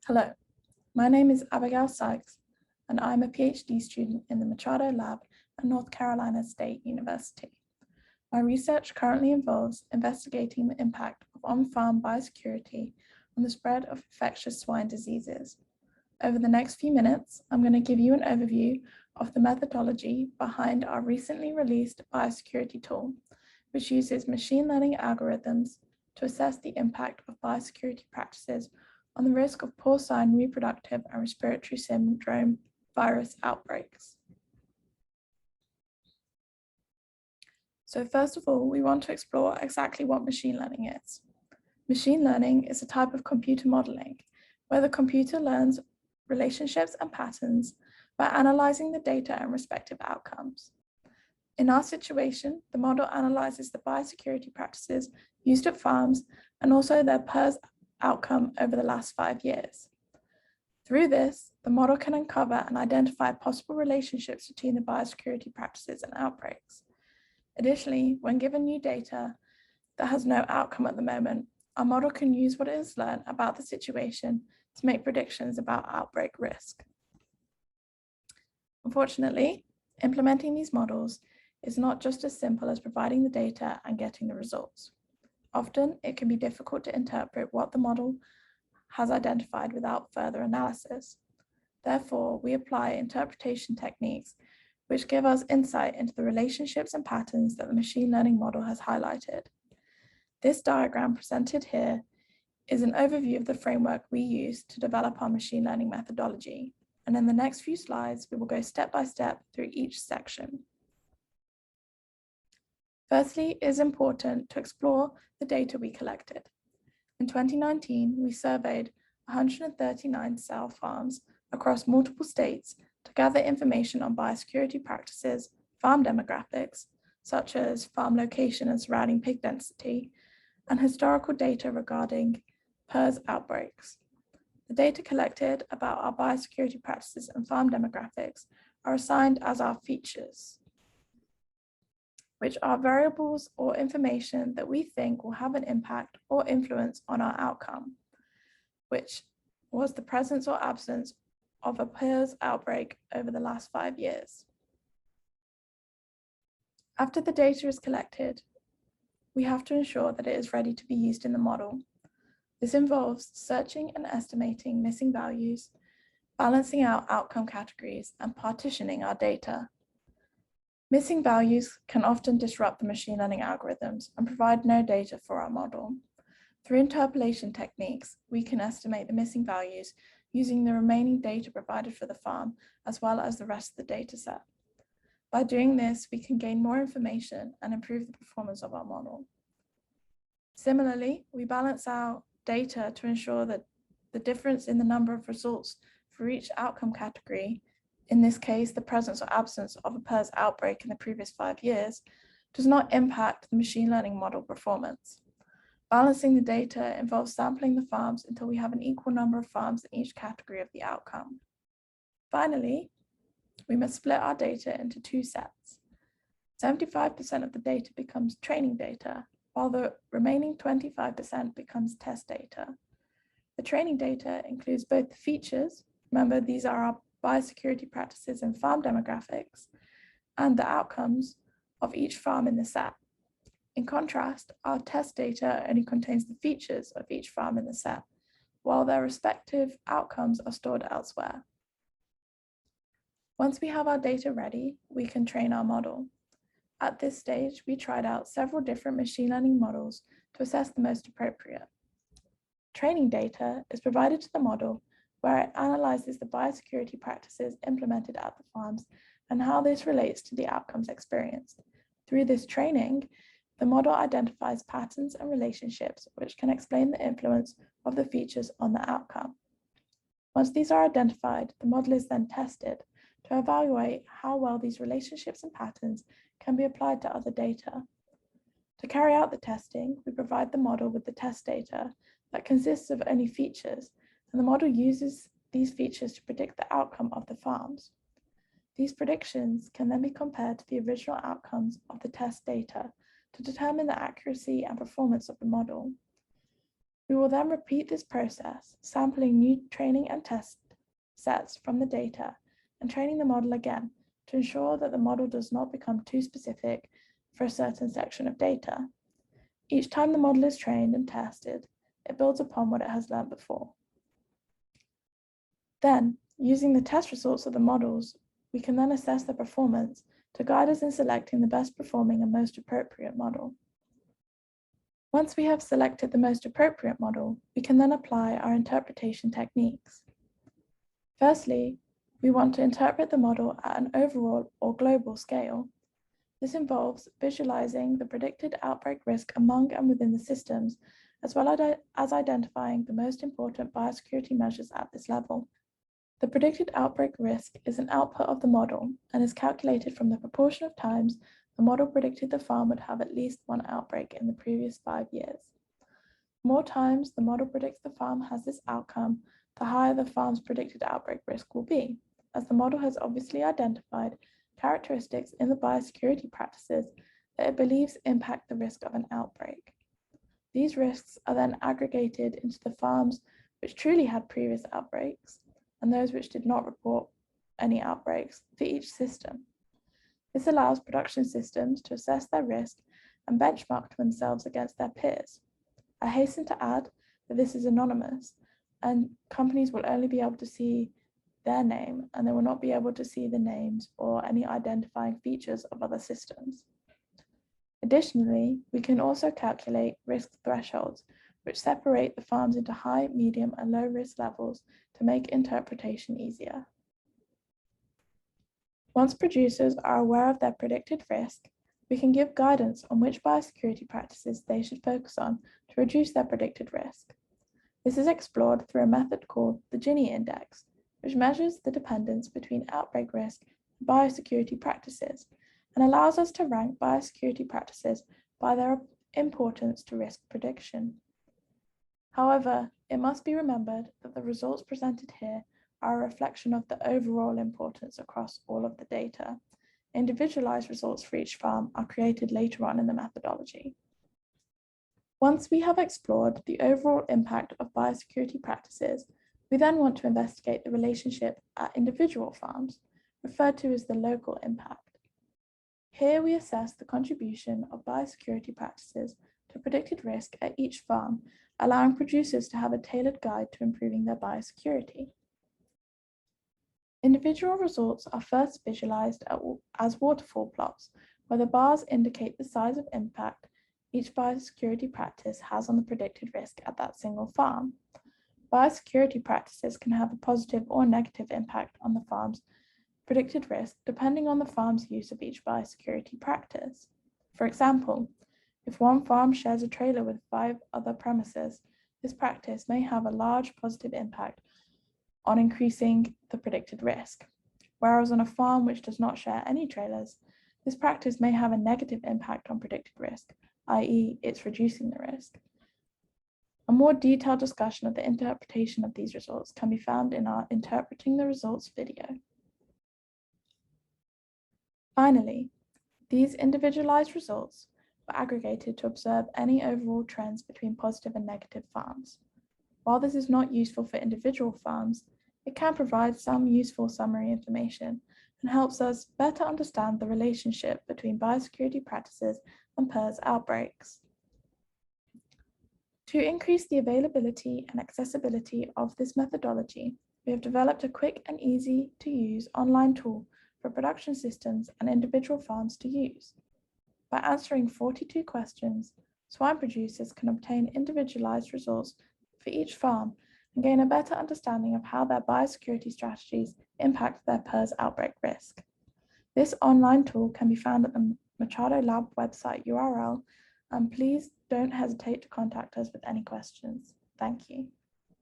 Hello, my name is Abigail Sykes, and I'm a PhD student in the Machado Lab at North Carolina State University. My research currently involves investigating the impact of on-farm biosecurity on the spread of infectious swine diseases. Over the next few minutes, I'm going to give you an overview of the methodology behind our recently released biosecurity tool, which uses machine learning algorithms to assess the impact of biosecurity practices on the risk of porcine reproductive and respiratory syndrome virus outbreaks. So first of all, we want to explore exactly what machine learning is. Machine learning is a type of computer modeling where the computer learns relationships and patterns by analyzing the data and respective outcomes. In our situation, the model analyzes the biosecurity practices used at farms and also their PRRS outcome over the last 5 years. Through this, the model can uncover and identify possible relationships between the biosecurity practices and outbreaks. Additionally, when given new data that has no outcome at the moment, our model can use what it has learned about the situation to make predictions about outbreak risk. Unfortunately, implementing these models is not just as simple as providing the data and getting the results. Often, it can be difficult to interpret what the model has identified without further analysis. Therefore, we apply interpretation techniques which give us insight into the relationships and patterns that the machine learning model has highlighted. This diagram presented here is an overview of the framework we use to develop our machine learning methodology. And in the next few slides, we will go step by step through each section. Firstly, it is important to explore the data we collected. In 2019, we surveyed 139 sow farms across multiple states to gather information on biosecurity practices, farm demographics, such as farm location and surrounding pig density, and historical data regarding PRRS outbreaks. The data collected about our biosecurity practices and farm demographics are assigned as our features, which are variables or information that we think will have an impact or influence on our outcome, which was the presence or absence of a PRRS outbreak over the last 5 years. After the data is collected, we have to ensure that it is ready to be used in the model. This involves searching and estimating missing values, balancing out outcome categories, and partitioning our data. Missing values can often disrupt the machine learning algorithms and provide no data for our model. Through interpolation techniques, we can estimate the missing values using the remaining data provided for the farm, as well as the rest of the data set. By doing this, we can gain more information and improve the performance of our model. Similarly, we balance out data to ensure that the difference in the number of results for each outcome category, in this case, the presence or absence of a PRRS outbreak in the previous 5 years, does not impact the machine learning model performance. Balancing the data involves sampling the farms until we have an equal number of farms in each category of the outcome. Finally, we must split our data into 2 sets. 75% of the data becomes training data, while the remaining 25% becomes test data. The training data includes both the features, remember these are our biosecurity practices and farm demographics, and the outcomes of each farm in the set. In contrast, our test data only contains the features of each farm in the set, while their respective outcomes are stored elsewhere. Once we have our data ready, we can train our model. At this stage, we tried out several different machine learning models to assess the most appropriate. Training data is provided to the model where it analyzes the biosecurity practices implemented at the farms and how this relates to the outcomes experienced. Through this training, the model identifies patterns and relationships which can explain the influence of the features on the outcome. Once these are identified, the model is then tested to evaluate how well these relationships and patterns can be applied to other data. To carry out the testing, we provide the model with the test data that consists of only features, and the model uses these features to predict the outcome of the farms. These predictions can then be compared to the original outcomes of the test data to determine the accuracy and performance of the model. We will then repeat this process, sampling new training and test sets from the data and training the model again to ensure that the model does not become too specific for a certain section of data. Each time the model is trained and tested, it builds upon what it has learned before. Then, using the test results of the models, we can then assess their performance to guide us in selecting the best performing and most appropriate model. Once we have selected the most appropriate model, we can then apply our interpretation techniques. Firstly, we want to interpret the model at an overall or global scale. This involves visualizing the predicted outbreak risk among and within the systems, as well as identifying the most important biosecurity measures at this level. The predicted outbreak risk is an output of the model and is calculated from the proportion of times the model predicted the farm would have at least one outbreak in the previous 5 years. The more times the model predicts the farm has this outcome, the higher the farm's predicted outbreak risk will be, as the model has obviously identified characteristics in the biosecurity practices that it believes impact the risk of an outbreak. These risks are then aggregated into the farms which truly had previous outbreaks and those which did not report any outbreaks for each system. This allows production systems to assess their risk and benchmark themselves against their peers. I hasten to add that this is anonymous and companies will only be able to see their name and they will not be able to see the names or any identifying features of other systems. Additionally, we can also calculate risk thresholds, which separate the farms into high, medium, and low risk levels to make interpretation easier. Once producers are aware of their predicted risk, we can give guidance on which biosecurity practices they should focus on to reduce their predicted risk. This is explored through a method called the Gini index, which measures the dependence between outbreak risk and biosecurity practices and allows us to rank biosecurity practices by their importance to risk prediction. However, it must be remembered that the results presented here are a reflection of the overall importance across all of the data. Individualized results for each farm are created later on in the methodology. Once we have explored the overall impact of biosecurity practices, we then want to investigate the relationship at individual farms, referred to as the local impact. Here we assess the contribution of biosecurity practices to predicted risk at each farm, allowing producers to have a tailored guide to improving their biosecurity. Individual results are first visualized as waterfall plots, where the bars indicate the size of impact each biosecurity practice has on the predicted risk at that single farm. Biosecurity practices can have a positive or negative impact on the farm's predicted risk depending on the farm's use of each biosecurity practice. For example, if one farm shares a trailer with 5 other premises, this practice may have a large positive impact on increasing the predicted risk. Whereas on a farm which does not share any trailers, this practice may have a negative impact on predicted risk, i.e., it's reducing the risk. A more detailed discussion of the interpretation of these results can be found in our Interpreting the Results video. Finally, these individualized results were aggregated to observe any overall trends between positive and negative farms. While this is not useful for individual farms, it can provide some useful summary information and helps us better understand the relationship between biosecurity practices and PRRS outbreaks. To increase the availability and accessibility of this methodology, we have developed a quick and easy to use online tool for production systems and individual farms to use. By answering 42 questions, swine producers can obtain individualized results for each farm and gain a better understanding of how their biosecurity strategies impact their PRRS outbreak risk. This online tool can be found at the Machado Lab website URL, and please don't hesitate to contact us with any questions. Thank you.